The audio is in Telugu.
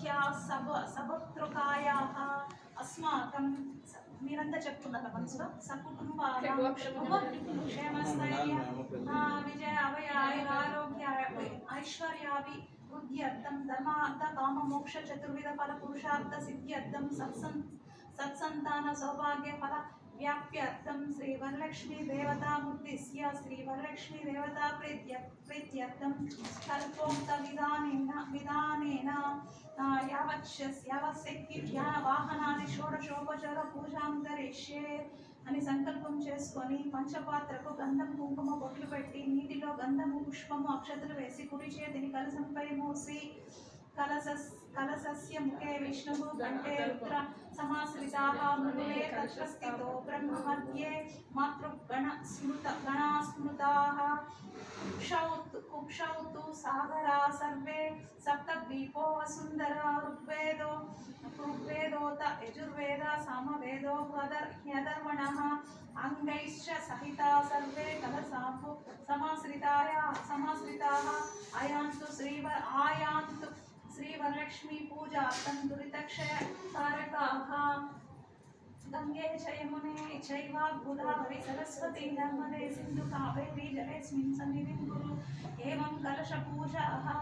సఖ్యా సభతృకాయాః अस्माकं మీరంతా చెప్తున్నారా మనసులో సకుటుంబానాం క్షేమస్థైర్య విజయ అభయ ఆయురారోగ్య ఐశ్వర్యాభి వృద్ధ్యర్థం ధర్మార్థ కామ మోక్ష చతుర్విధ ఫల పురుషార్థ సిద్ధ్యర్థం సత్సంతాన సౌభాగ్య ఫల వ్యాప్యర్థం శ్రీ వరలక్ష్మీ దేవతా ముద్దిశ్య శ్రీ వరలక్ష్మీ దేవతా ప్రీత్యర్థం కల్పోక్త విధానేన యావశక్తిభ్యా వాహనాది షోడశోపచార పూజాం కరిష్యే అని సంకల్పం చేసుకొని పంచపాత్రకు గంధం కుంకుమ బొట్లు పెట్టి నీటిలో గంధము పుష్పము అక్షతలు వేసి కుడి చేతిని కలసంపై మూసి కలసస్య ముఖే విష్ణువు కంఠే రుద్ర సమాశ్రితాః మృదులే తత్ర స్థితో బ్రహ్మ మధ్యే మాతృగణస్మృతాః కుక్షౌతు సాగరా సర్వే సప్తద్వీపో వసుంధరా ఋగ్వేదోత యజుర్వేద సామవేదో హ్యధర్వణః అంగైశ్చ సహితా సర్వే కలసాంబు సమాశ్రితాః ఆయాంతు శ్రీ వరలక్ష్మీ పూజార్థం దురితక్షయ తారకాః గంగే చ యమునే చైవ గోదావరి సరస్వతి నర్మదే సింధు కావేరీ జలేస్మిన్ సన్నిధిం కురు ఏవం కలశ పూజాః